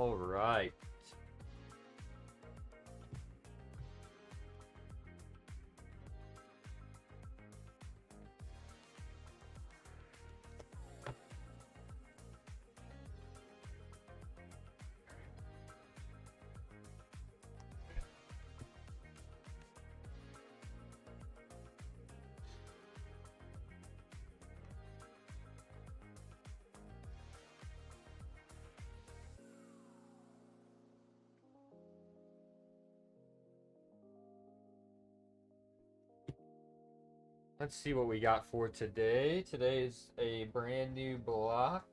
All right. Let's see what we got for today. Today is a brand new block.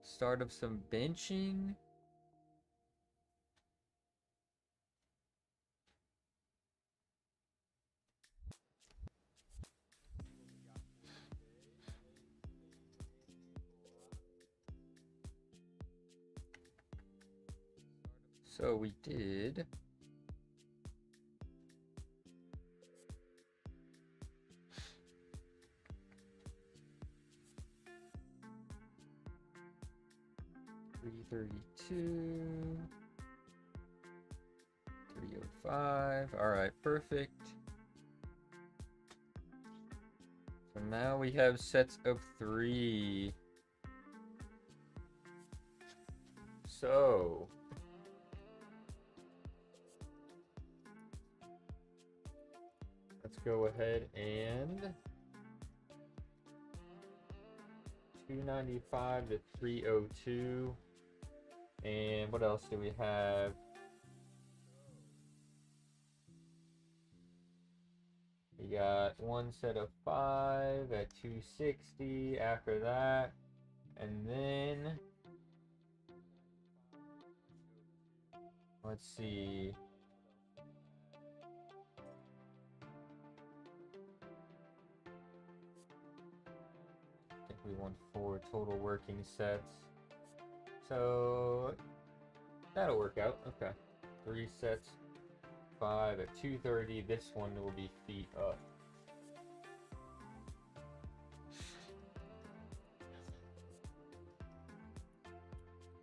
Start of some benching. So we did 332, 305. All right, perfect. So now we have sets of 3. So let's go ahead and 295 to 302. And what else do we have? We got one set of 5 at 260 after that. And then let's see. I think we want 4 total working sets. So that'll work out. Okay. 3 sets, 5 at 230. This one will be feet up.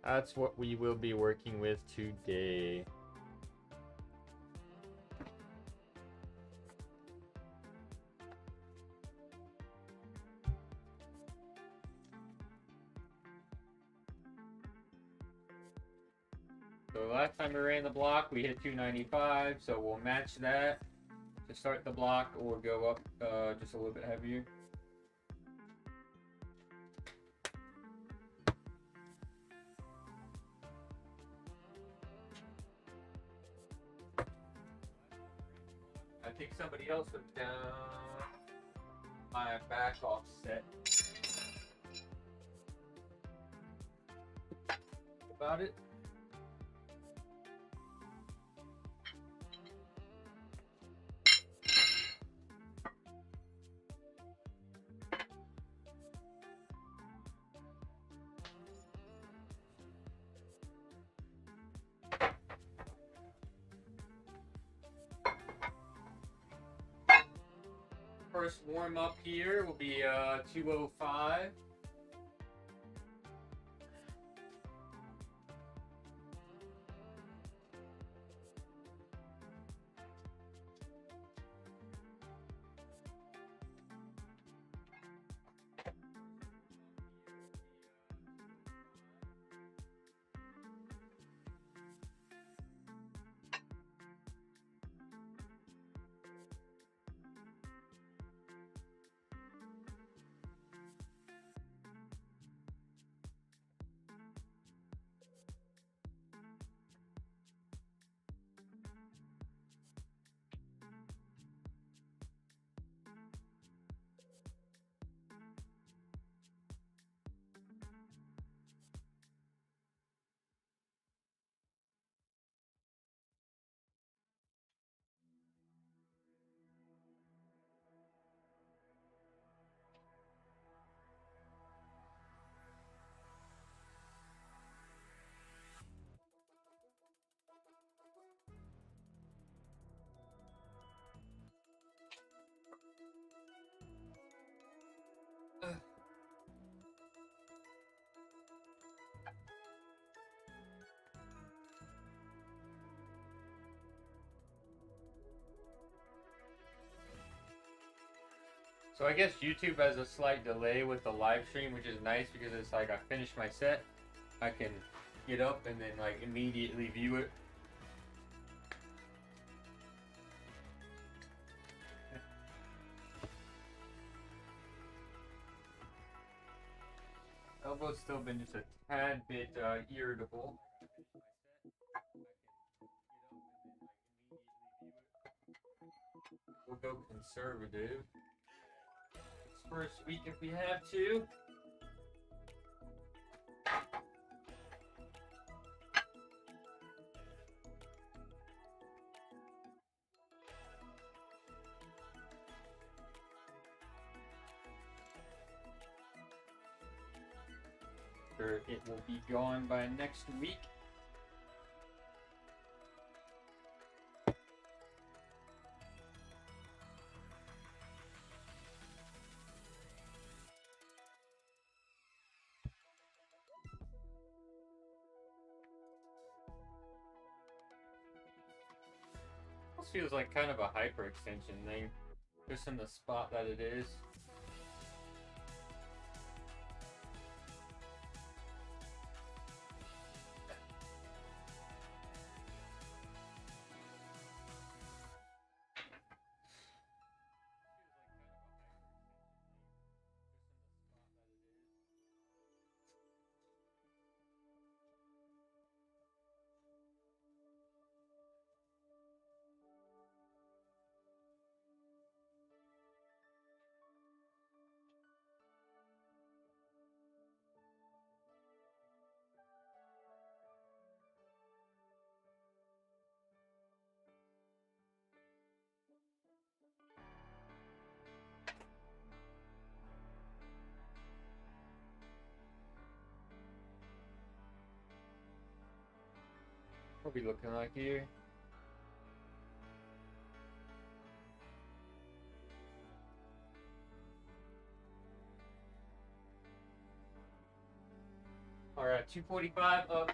That's what we will be working with today. So last time we ran the block, we hit 295, so we'll match that to start the block or go up just a little bit heavier. I think somebody else was down my back offset. About it. First warm up here will be 205. So I guess YouTube has a slight delay with the live stream, which is nice because it's like I finish my set, I can get up and then like immediately view it. Elbow's still been just a tad bit irritable. We'll go conservative. First week if we have to. Or it will be gone by next week. This feels like kind of a hyperextension thing, just in the spot that it is. What are we looking like here? Alright, 245 up.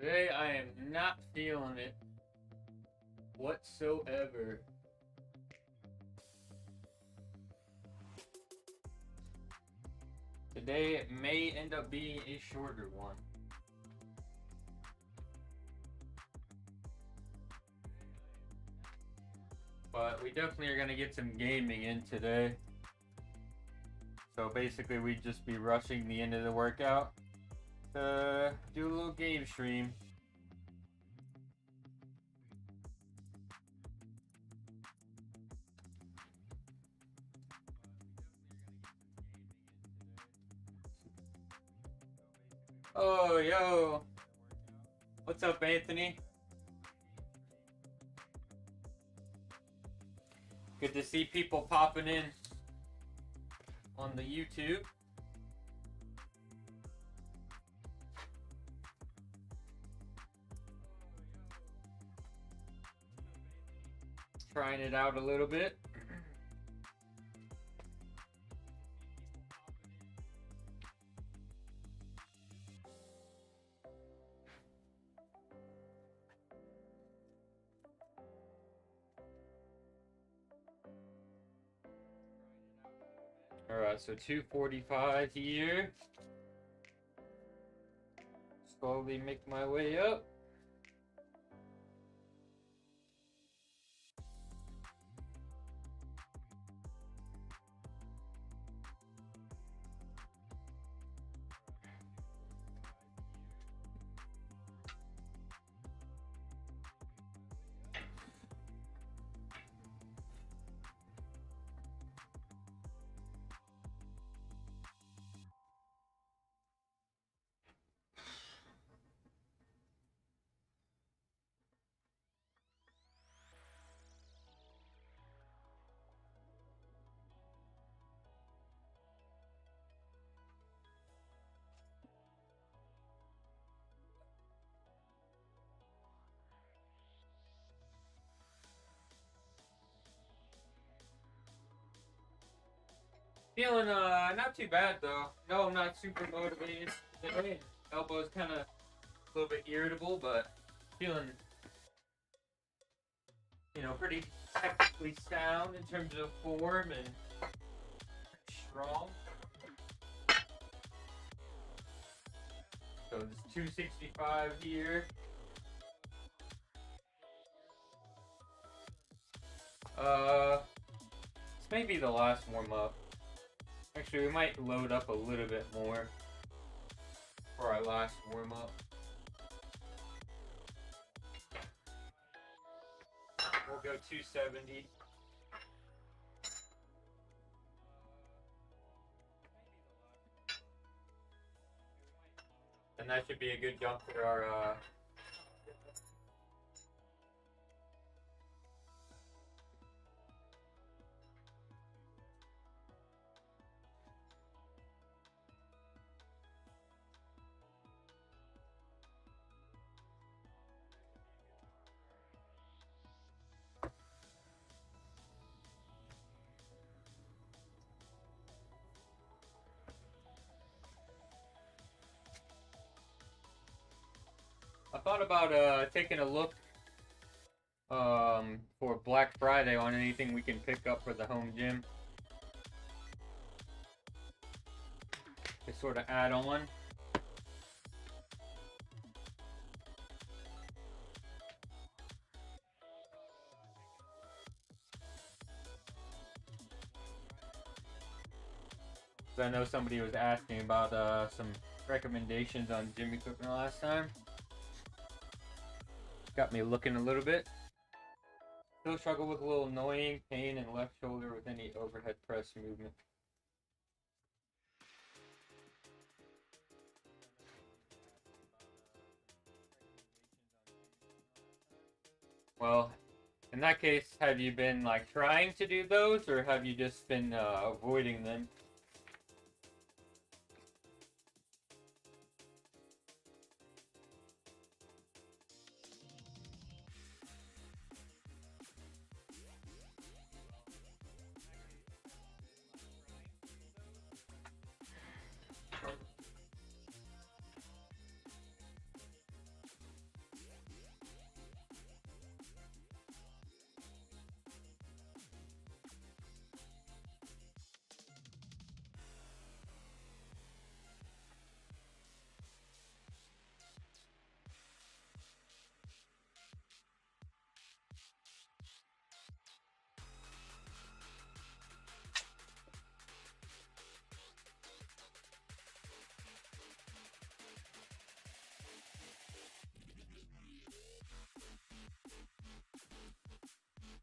Today I am not feeling it whatsoever. Today it may end up being a shorter one. But we definitely are going to get some gaming in today. So basically we'd just be rushing the end of the workout to do a little game stream. Oh, yo. What's up, Anthony? Good to see people popping in on the YouTube. Trying it out a little bit. Alright, so 245 here. Slowly make my way up. Feeling not too bad though. No, I'm not super motivated today. Elbow's kind of a little bit irritable, but feeling, pretty technically sound in terms of form and strong. So this 265 here. This may be the last warm up. Actually, we might load up a little bit more for our last warm up. We'll go 270. And that should be a good jump for our I thought about taking a look for Black Friday on anything we can pick up for the home gym to sort of add on. So I know somebody was asking about some recommendations on gym equipment last time. Got me looking a little bit. Still struggle with a little annoying pain in left shoulder with any overhead press movement. Well, in that case, have you been like trying to do those, or have you just been avoiding them?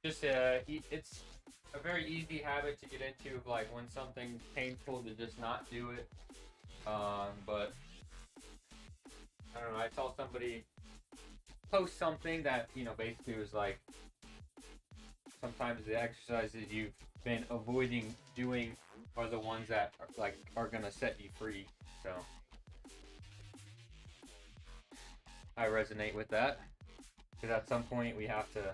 Just it's a very easy habit to get into, like when something's painful to just not do it. But I don't know. I saw somebody post something that basically was like, sometimes the exercises you've been avoiding doing are the ones that are gonna set you free. So I resonate with that, because at some point we have to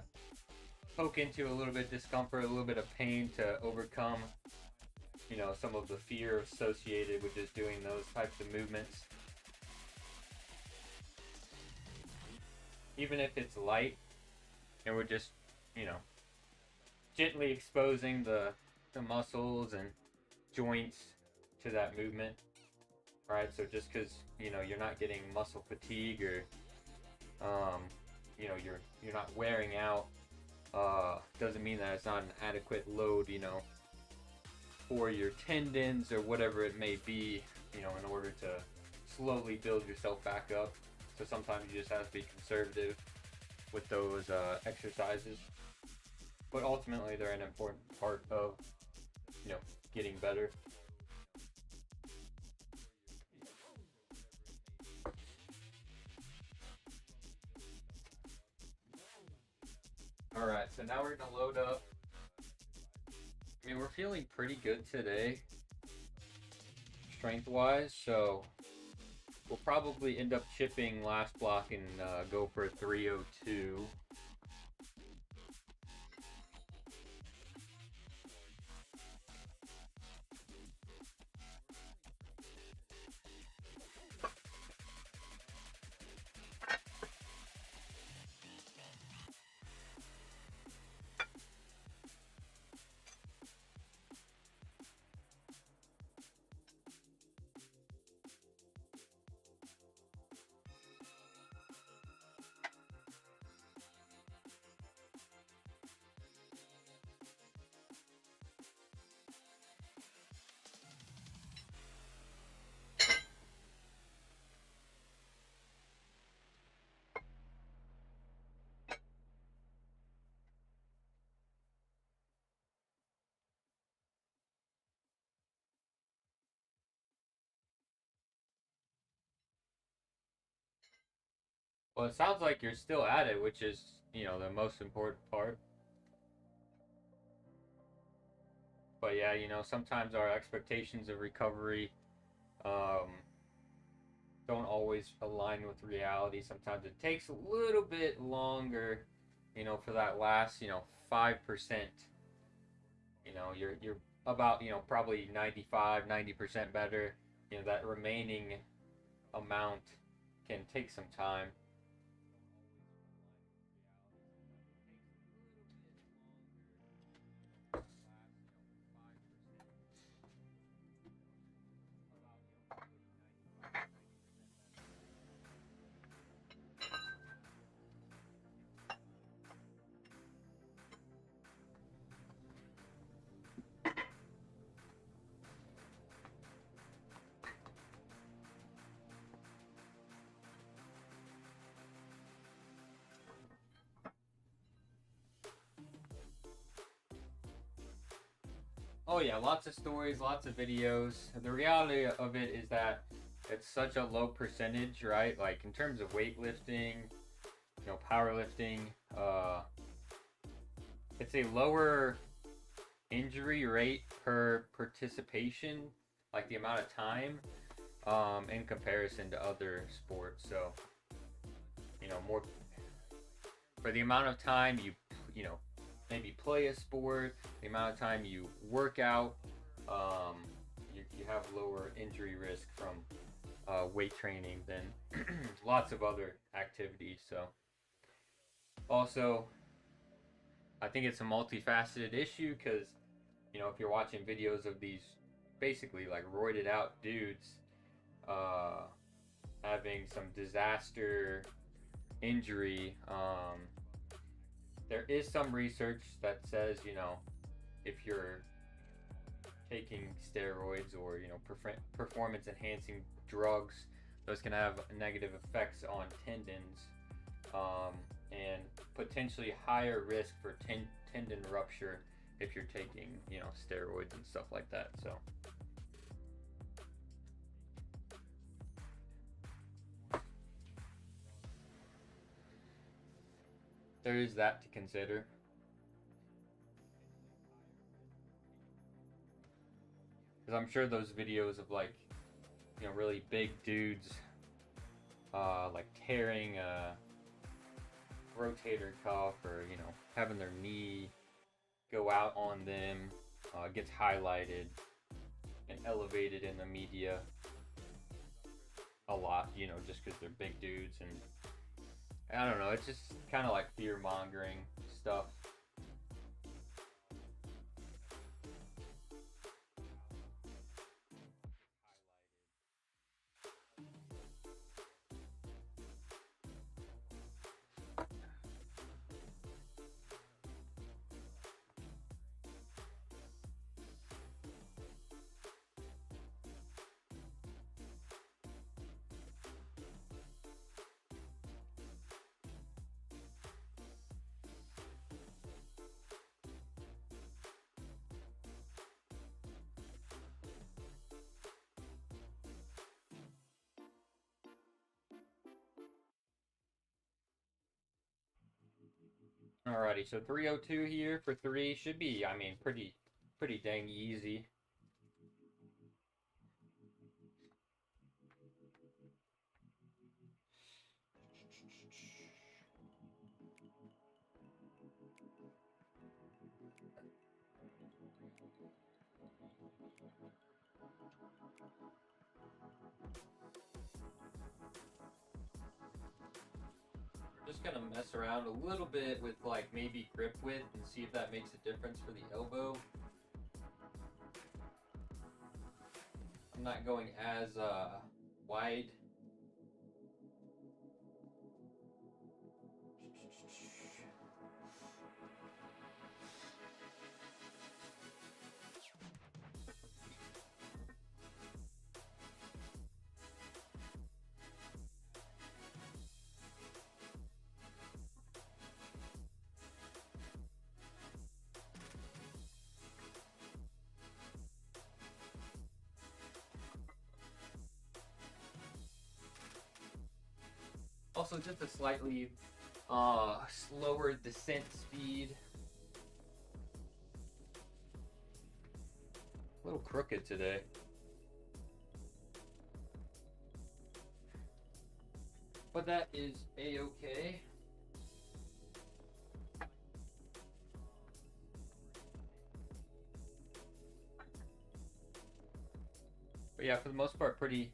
poke into a little bit of discomfort, a little bit of pain to overcome, some of the fear associated with just doing those types of movements. Even if it's light, and we're just, gently exposing the muscles and joints to that movement, right? So just because, you're not getting muscle fatigue, or, you're not wearing out, doesn't mean that it's not an adequate load, for your tendons or whatever it may be, in order to slowly build yourself back up. So sometimes you just have to be conservative with those exercises. But ultimately, they're an important part of, getting better. Alright, so now we're going to load up. I mean, we're feeling pretty good today, strength-wise, so we'll probably end up chipping last block and go for a 302. Well, it sounds like you're still at it, which is, the most important part. But yeah, sometimes our expectations of recovery um, don't always align with reality. Sometimes it takes a little bit longer, for that last, 5%. You're about, probably 95, 90% better. That remaining amount can take some time. Oh yeah, lots of stories, lots of videos. The reality of it is that it's such a low percentage, right? Like in terms of weightlifting, powerlifting, it's a lower injury rate per participation, like the amount of time, in comparison to other sports. So, more for the amount of time you maybe play a sport, the amount of time you work out, you have lower injury risk from weight training than lots of other activities. So, also, I think it's a multifaceted issue because, if you're watching videos of these basically like roided out dudes uh, having some disaster injury, there is some research that says, if you're taking steroids or, performance enhancing drugs, those can have negative effects on tendons, and potentially higher risk for tendon rupture if you're taking, steroids and stuff like that. So there is that to consider. Because I'm sure those videos of like, really big dudes, like tearing a rotator cuff or, having their knee go out on them, gets highlighted and elevated in the media a lot, just because they're big dudes. And I don't know, it's just kind of like fear mongering stuff. Alrighty, so 302 here for 3 should be, I mean, pretty dang easy. Just gonna mess around a little bit with like maybe grip width and see if that makes a difference for the elbow. I'm not going as wide. also just a slightly slower descent speed. A little crooked today. But that is a-okay. But yeah, for the most part, pretty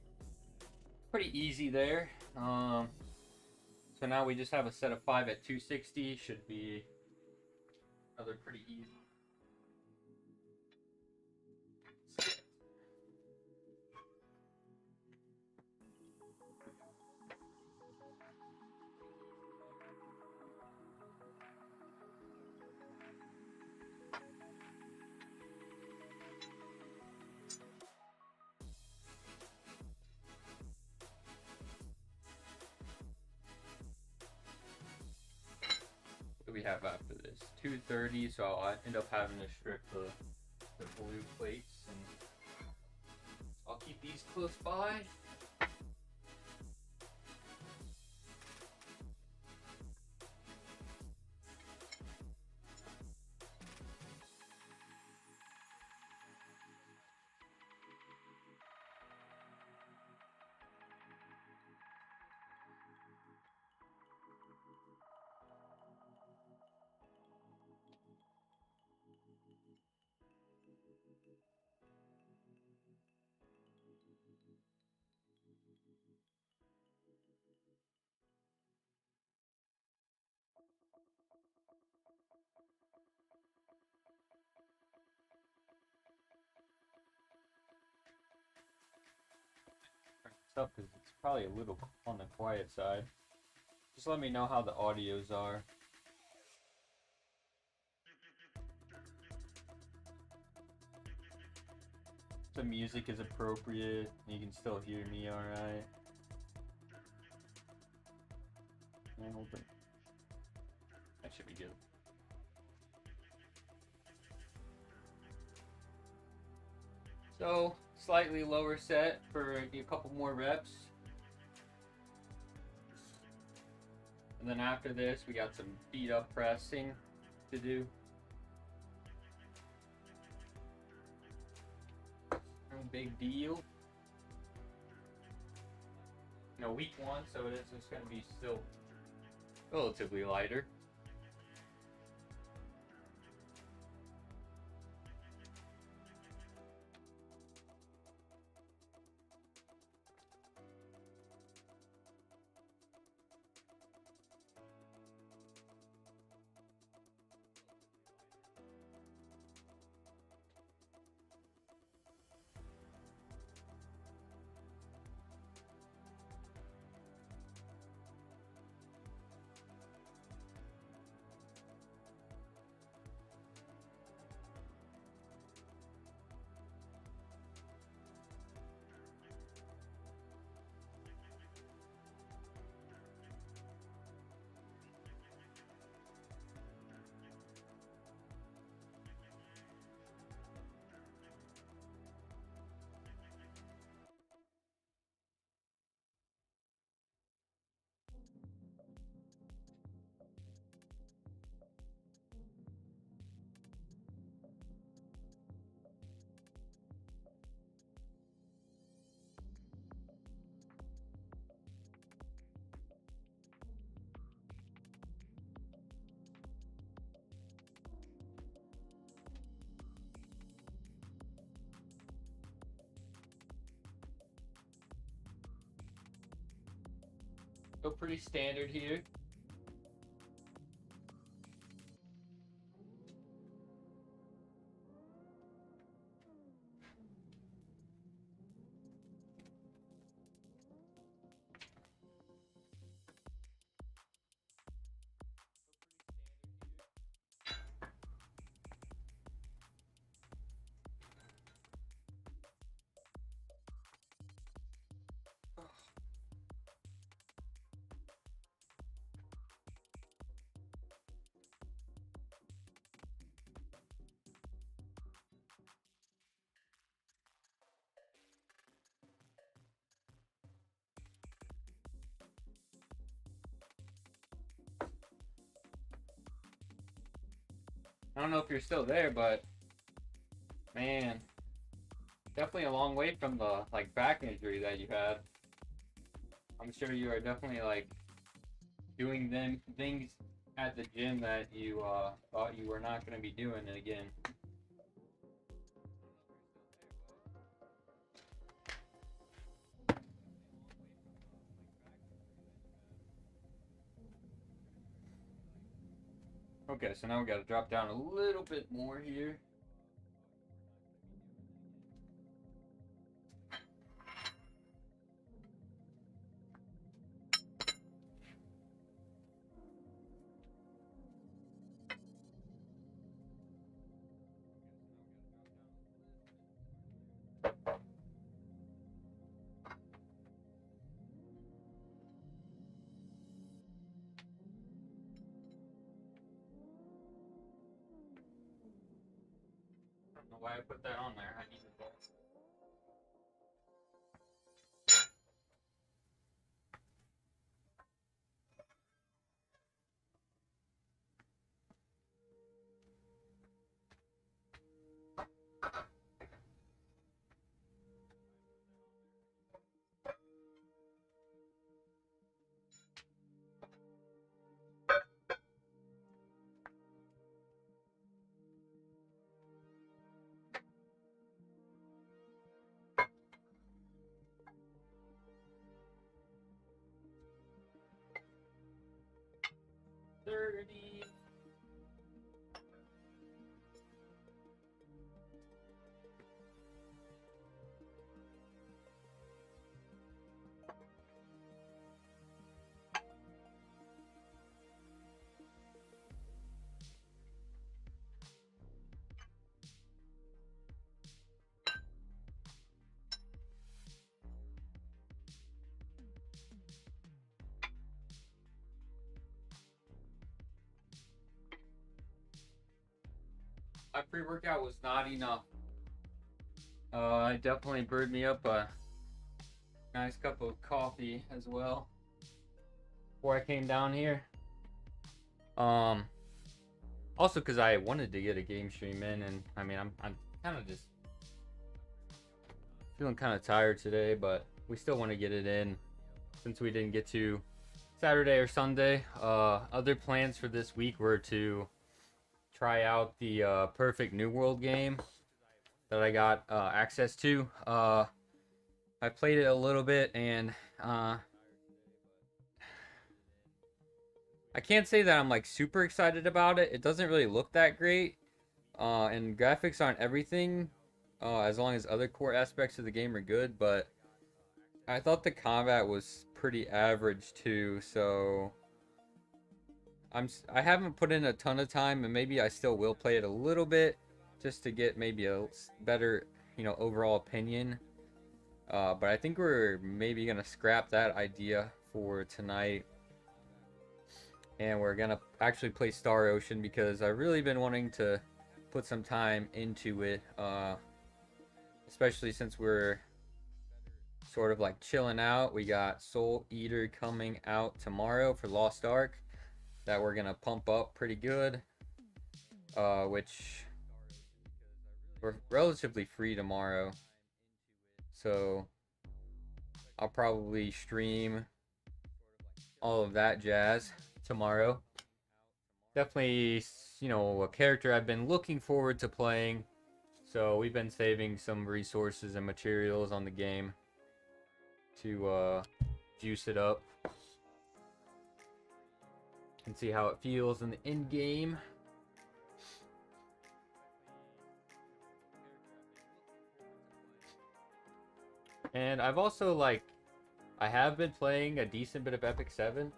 easy there. So now we just have a set of 5 at 260. Should be another pretty easy. What do we have after this? 230, so I'll end up having to strip the blue plates, and I'll keep these close by. Stuff because it's probably a little on the quiet side. Just let me know how the audios are. The music is appropriate. You can still hear me alright. That should be good. So, slightly lower set for a couple more reps. And then after this, we got some beat up pressing to do. No big deal. You know, week 1, so it is just going to be still relatively lighter. So pretty standard here. I don't know if you're still there, but man, definitely a long way from the like back injury that you had. I'm sure you are definitely like doing them things at the gym that you thought you were not going to be doing it again. Okay, so now we got to drop down a little bit more here. I don't know why I put that on there. I needed that. $30. My pre-workout was not enough. I definitely brewed me up a nice cup of coffee as well before I came down here. Also because I wanted to get a game stream in, and I mean I'm kind of just feeling kind of tired today, but we still want to get it in since we didn't get to Saturday or Sunday. Other plans for this week were to try out the Perfect New World game that I got access to. I played it a little bit, and I can't say that I'm like super excited about it. It doesn't really look that great, and graphics aren't everything, as long as other core aspects of the game are good. But I thought the combat was pretty average too, so I haven't put in a ton of time, and maybe I still will play it a little bit just to get maybe a better, overall opinion. But I think we're maybe gonna scrap that idea for tonight, and we're gonna actually play Star Ocean because I've really been wanting to put some time into it, especially since we're sort of like chilling out. We got Soul Eater coming out tomorrow for Lost Ark that we're gonna pump up pretty good, which we're relatively free tomorrow, so I'll probably stream all of that jazz tomorrow. Definitely, a character I've been looking forward to playing, so we've been saving some resources and materials on the game to juice it up and see how it feels in the end game. And I've also I have been playing a decent bit of Epic 7.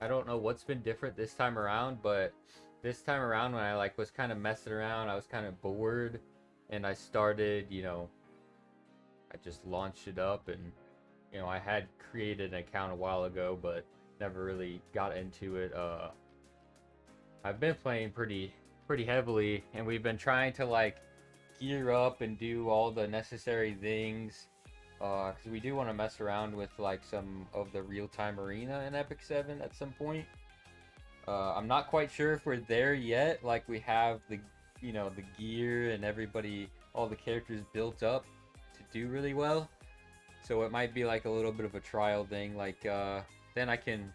I don't know what's been different this time around, but this time around when I was kind of messing around, I was kind of bored, and I started, I just launched it up, and I had created an account a while ago, but never really got into it. I've been playing pretty heavily, and we've been trying to gear up and do all the necessary things, because we do want to mess around with some of the real-time arena in Epic 7 at some point. I'm not quite sure if we're there yet. Like we have the, the gear and everybody, all the characters built up to do really well. So it might be like a little bit of a trial thing. Like then I can,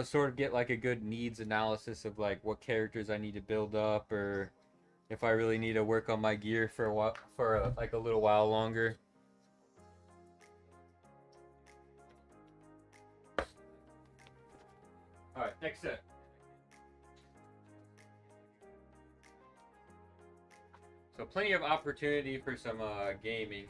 sort of get like a good needs analysis of like what characters I need to build up, or if I really need to work on my gear for a while, like a little while longer. All right, next set. So plenty of opportunity for some gaming.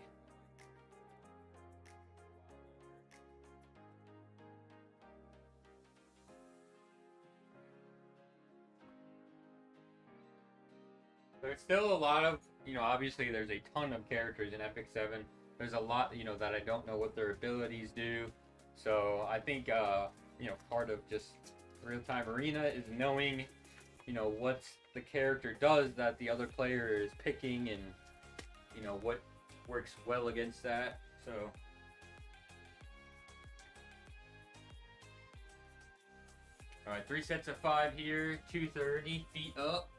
There's still a lot of, obviously there's a ton of characters in Epic 7. There's a lot, that I don't know what their abilities do. So I think, part of just real-time arena is knowing, what the character does that the other player is picking, and, what works well against that. So all right, 3 sets of 5 here, 230, feet up.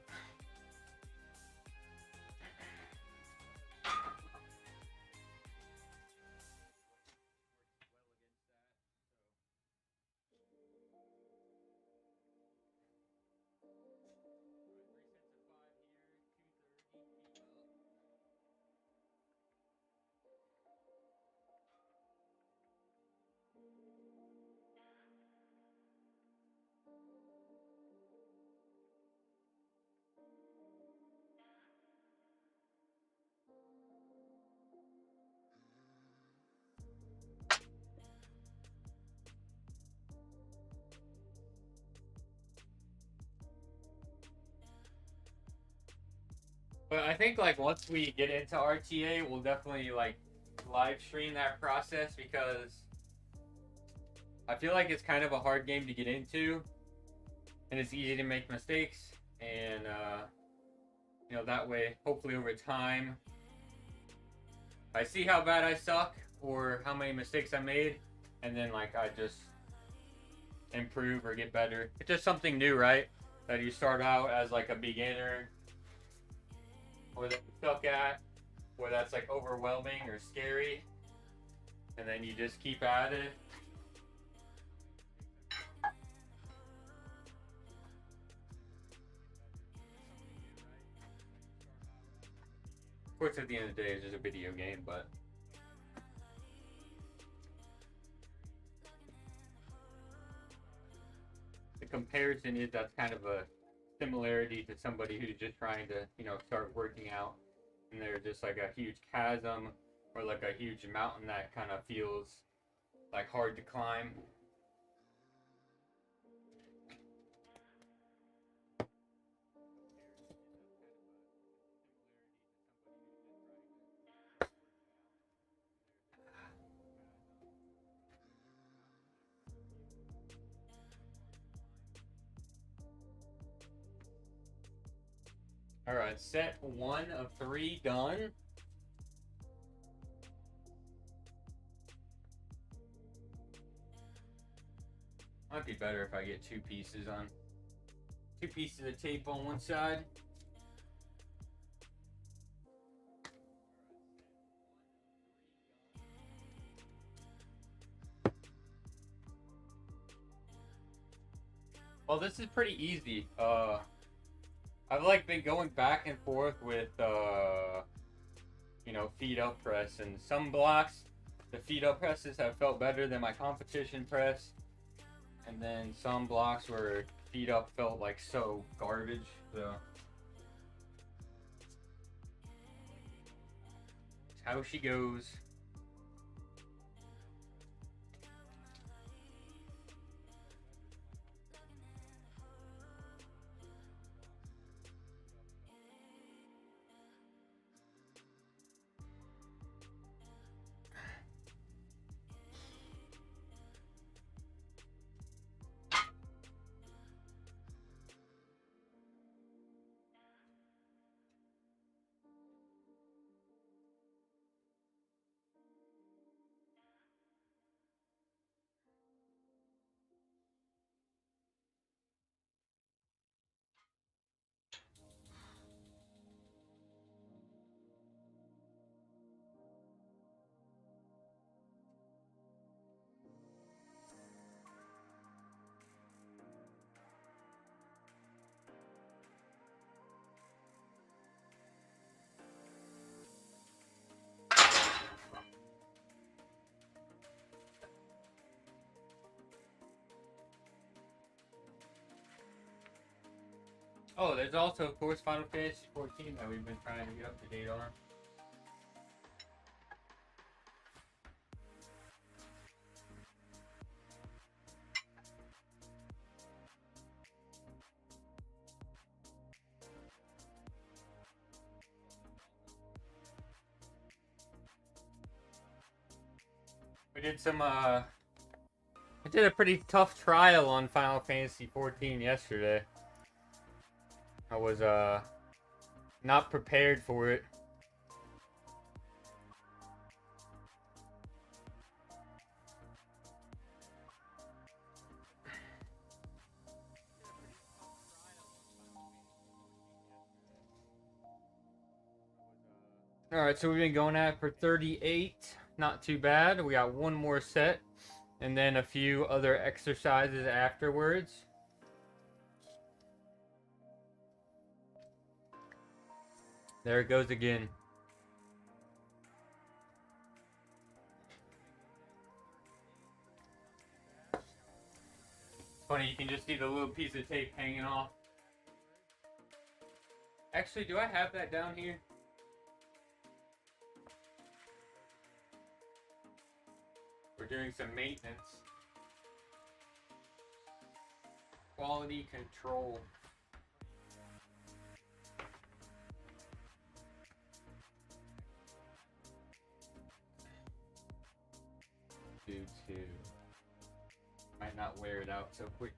But I think like once we get into RTA, we'll definitely like live stream that process, because I feel like it's kind of a hard game to get into, and it's easy to make mistakes, and that way, hopefully over time, I see how bad I suck or how many mistakes I made, and then like I just improve or get better. It's just something new, right? That you start out as like a beginner, or that you suck at, or that's like overwhelming or scary, and then you just keep at it. Of course, at the end of the day, it's just a video game, but the comparison is that's kind of a similarity to somebody who's just trying to, start working out, and there's just like a huge chasm or like a huge mountain that kind of feels like hard to climb. All right, set 1 of 3 done. Might be better if I get 2 pieces of tape on one side. Well, this is pretty easy. I've like been going back and forth with feet up press, and some blocks the feet up presses have felt better than my competition press, and then some blocks where feet up felt like so garbage. So it's how she goes. Oh, there's also, of course, Final Fantasy 14 that we've been trying to get up to date on. We did some, I did a pretty tough trial on Final Fantasy 14 yesterday. I was, not prepared for it. Alright, so we've been going at it for 38. Not too bad. We got one more set. And then a few other exercises afterwards. There it goes again. It's funny, you can just see the little piece of tape hanging off. Actually, do I have that down here? We're doing some maintenance. Quality control. Dude, too. Might not wear it out so quick.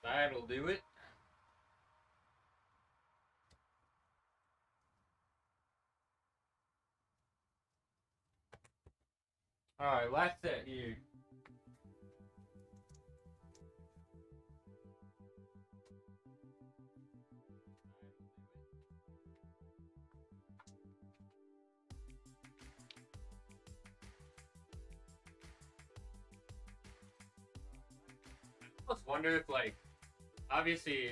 That'll do it. Alright, last set here. I almost wonder if, like, obviously,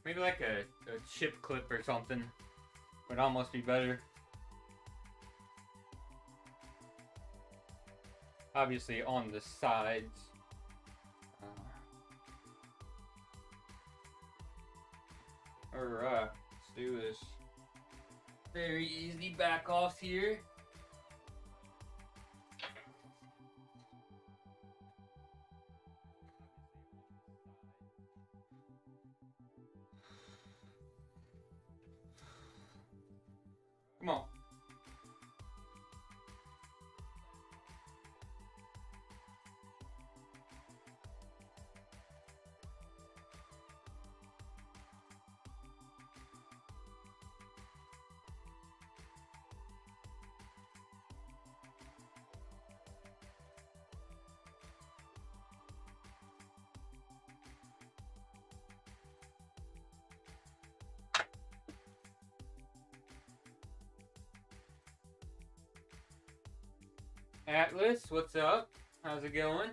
maybe like a chip clip or something would almost be better. Obviously on the sides. Alright, let's do this. Very easy back offs here. Come on. Atlas, what's up? How's it going?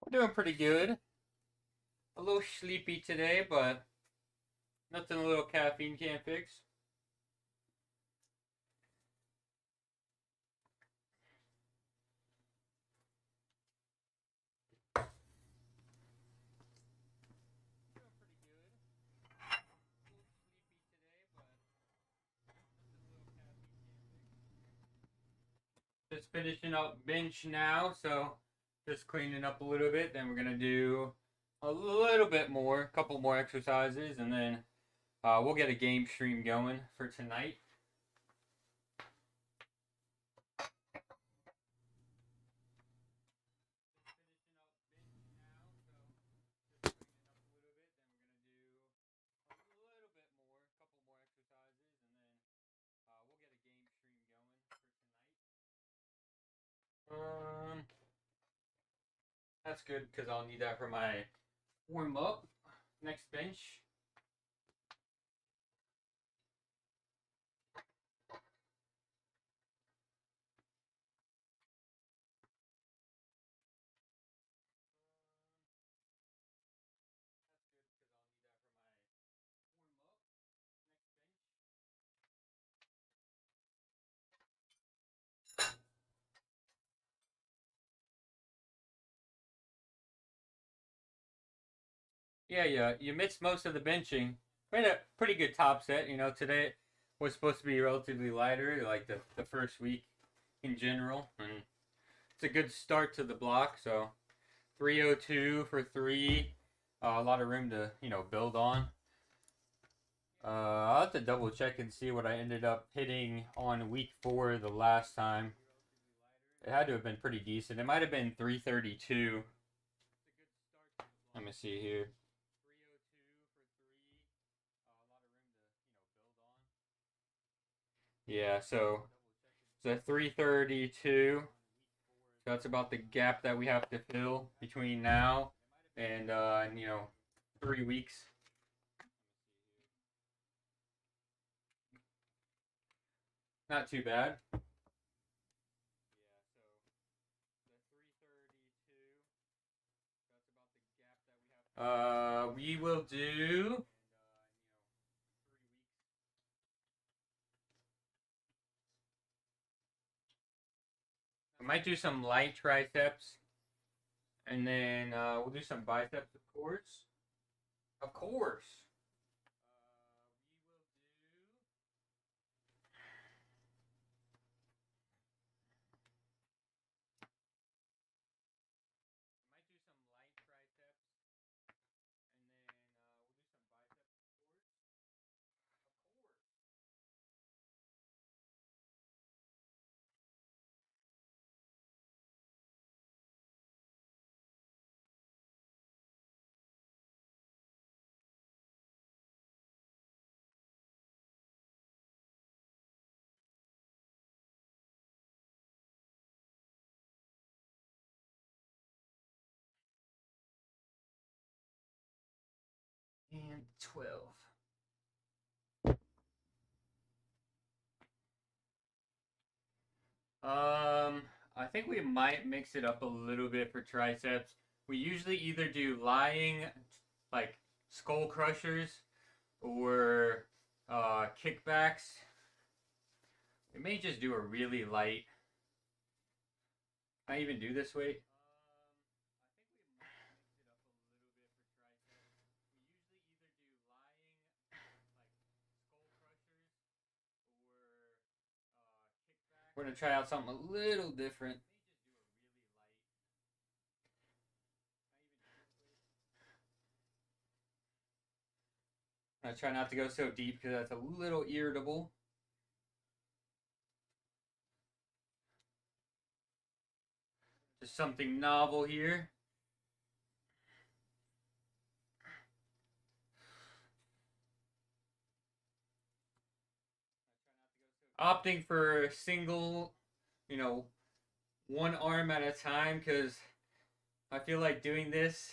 We're doing pretty good. A little sleepy today, but nothing a little caffeine can't fix. Just finishing up bench now, so just cleaning up a little bit. Then we're gonna do a little bit more, a couple more exercises, and then we'll get a game stream going for tonight. That's good because I'll need that for my warm up next bench. Yeah, you missed most of the benching. We had a pretty good top set. You know, today was supposed to be relatively lighter, like the first week in general. And it's a good start to the block. So 302 for three. A lot of room to, build on. I'll have to double check and see what I ended up hitting on week 4 the last time. It had to have been pretty decent. It might have been 332. Let me see here. Yeah, so it's a 332. So that's about the gap that we have to fill between now and 3 weeks. Not too bad. We will do. I might do some light triceps, and then we'll do some biceps, of course. Of course. And 12. I think we might mix it up a little bit for triceps. We usually either do lying, like skull crushers, or kickbacks. We may just do a really light. Can I even do this weight? We're gonna try out something a little different. I try not to go so deep because that's a little irritable. Just something novel here. Opting for single, one arm at a time because I feel like doing this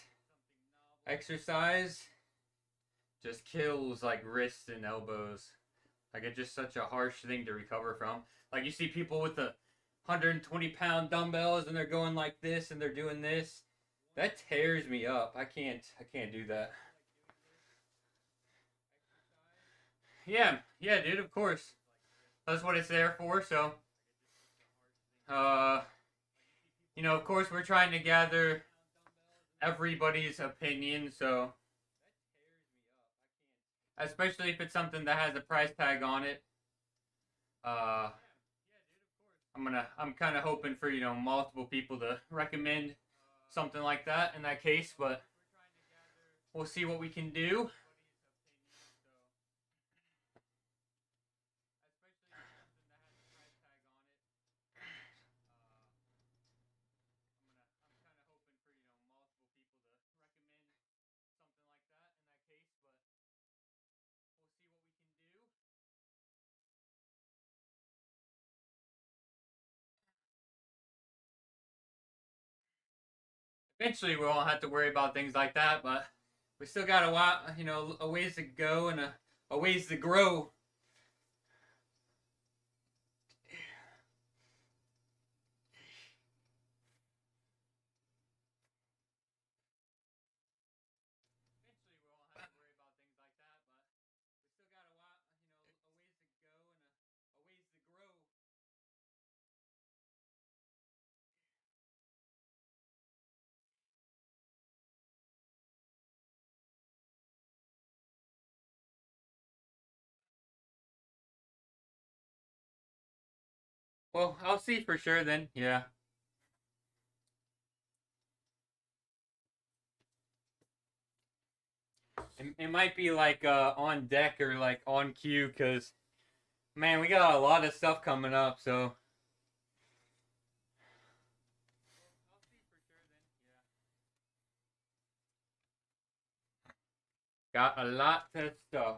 exercise just kills like wrists and elbows. Like it's just such a harsh thing to recover from. Like you see people with the 120-pound dumbbells and they're going like this and they're doing this. That tears me up. I can't do that. Yeah, dude, of course. That's what it's there for. So, uh, of course we're trying to gather everybody's opinion, so especially if it's something that has a price tag on it. Uh, I'm kind of hoping for multiple people to recommend something like that in that case, but we'll see what we can do. Eventually, we won't have to worry about things like that, but we still got a while, a ways to go and a ways to grow. Well, I'll see for sure then. Yeah. It might be like on deck or like on cue because, man, we got a lot of stuff coming up. So, got a lot of stuff.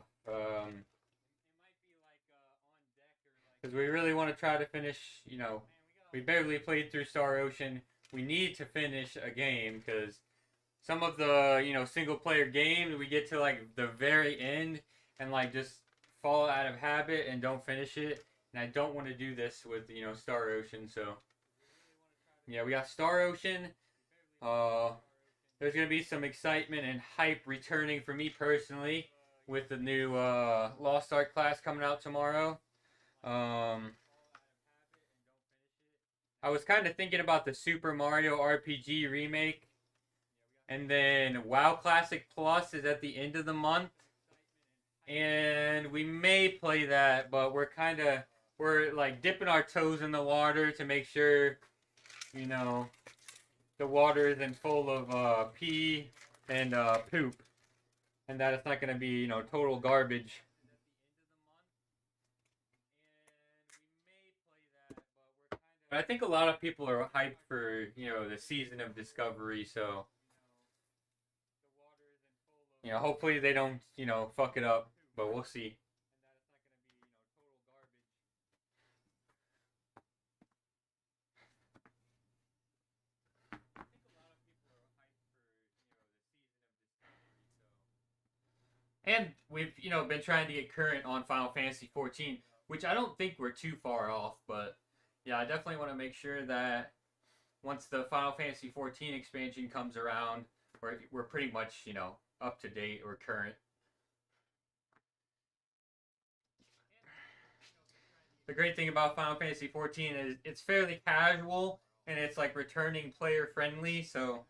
Because we really want to try to finish, we barely played through Star Ocean. We need to finish a game because some of the, single player games, we get to like the very end and like just fall out of habit and don't finish it. And I don't want to do this with, Star Ocean. So, yeah, we got Star Ocean. Uh, there's going to be some excitement and hype returning for me personally with the new Lost Ark class coming out tomorrow. I was kind of thinking about the Super Mario RPG remake, and then WoW Classic Plus is at the end of the month, and we may play that, but we're like dipping our toes in the water to make sure, the water isn't full of pee and poop, and that it's not gonna be total garbage. But I think a lot of people are hyped for the season of Discovery, so hopefully they don't fuck it up, but we'll see. And we've been trying to get current on Final Fantasy 14, which I don't think we're too far off, but yeah, I definitely want to make sure that once the Final Fantasy 14 expansion comes around, we're pretty much up to date or current. The great thing about Final Fantasy 14 is it's fairly casual and it's like returning player friendly, so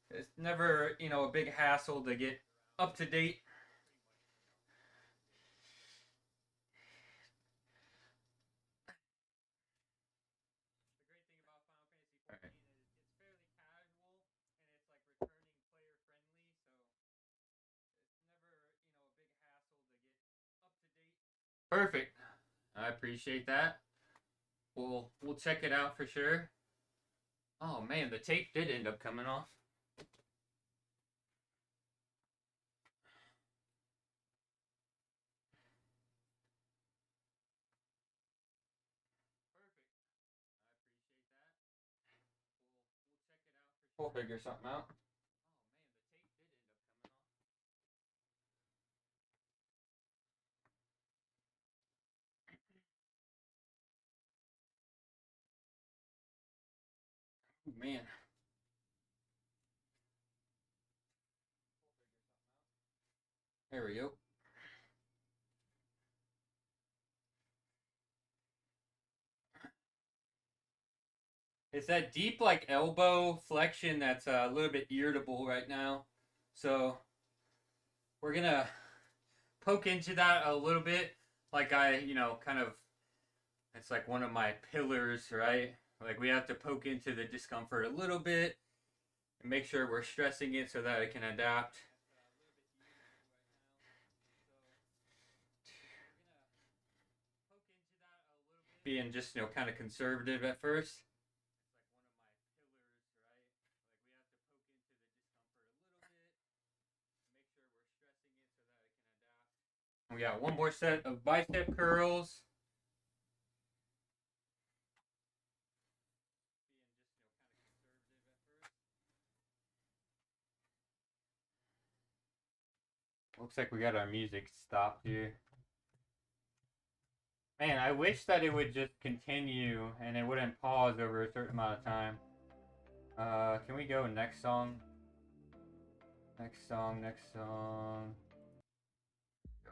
it's never a big hassle to get up to date. Perfect. I appreciate that. We'll check it out for sure. Oh man, the tape did end up coming off. We'll figure something out. Oh, man. There we go. It's that deep like elbow flexion that's a little bit irritable right now. So we're gonna poke into that a little bit. Like kind of it's like one of my pillars, right? Like we have to poke into the discomfort a little bit and make sure we're stressing it so that it can adapt. Being just kind of conservative at first. We got one more set of bicep curls. Looks like we got our music stopped here. Man, I wish that it would just continue and it wouldn't pause over a certain amount of time. Can we go next song? Next song. Go.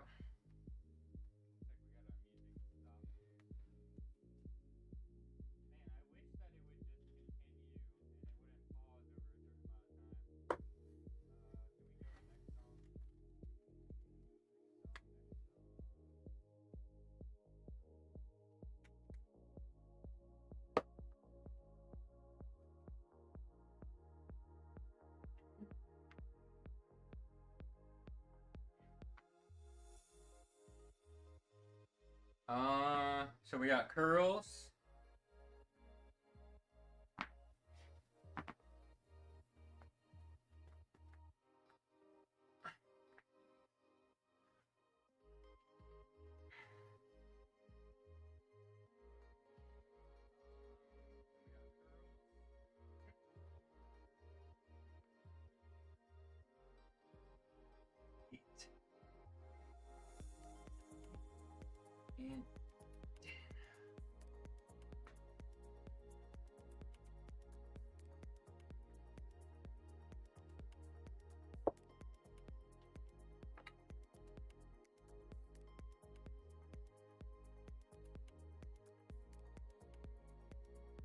So we got curls. And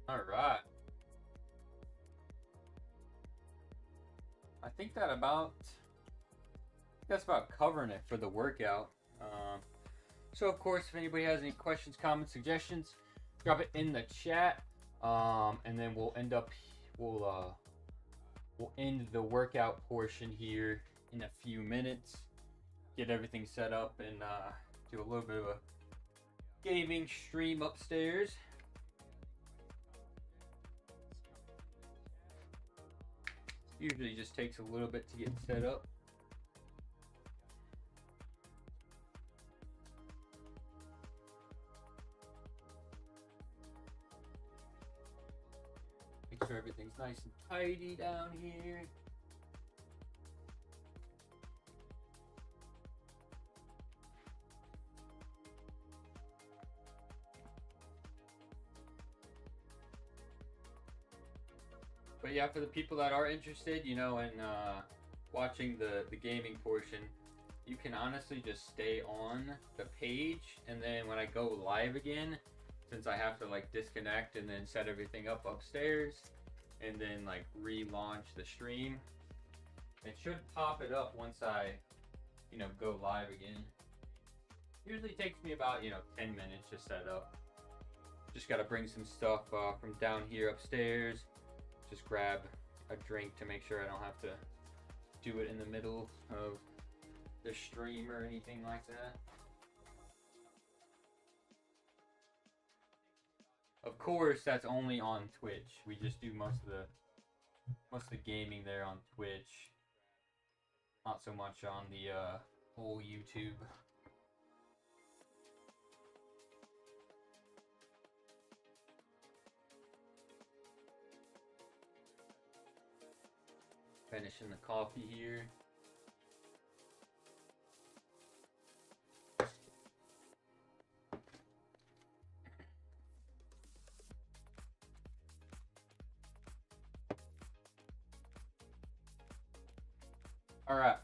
all right. I think that's about covering it for the workout. So of course, if anybody has any questions, comments, suggestions, drop it in the chat. And then we'll end the workout portion here in a few minutes. Get everything set up and do a little bit of a gaming stream upstairs. Usually just takes a little bit to get set up. Make sure everything's nice and tidy down here. But yeah, for the people that are interested, you know, in watching the gaming portion, you can honestly just stay on the page, and then when I go live again, since I have to like disconnect and then set everything up upstairs and then like relaunch the stream, it should pop it up once I, you know, go live again. Usually takes me about, you know, 10 minutes to set up. Just got to bring some stuff from down here upstairs. Just grab a drink to make sure I don't have to do it in the middle of the stream or anything like that. Of course, that's only on Twitch. We just do most of the gaming there on Twitch. Not so much on the whole YouTube. Finishing the coffee here. All right.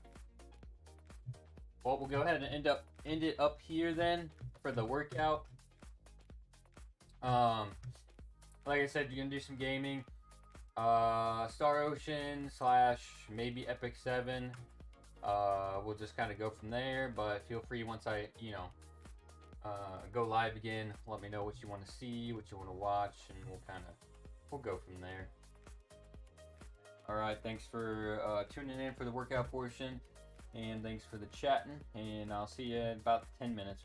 Well, we'll go ahead and end it up here then for the workout. Like I said, you're gonna do some gaming. Star Ocean / maybe Epic 7. We'll just kind of go from there, but feel free once I, you know, go live again, let me know what you want to see, what you want to watch, and we'll go from there. Alright, thanks for tuning in for the workout portion, and thanks for the chatting, and I'll see you in about 10 minutes.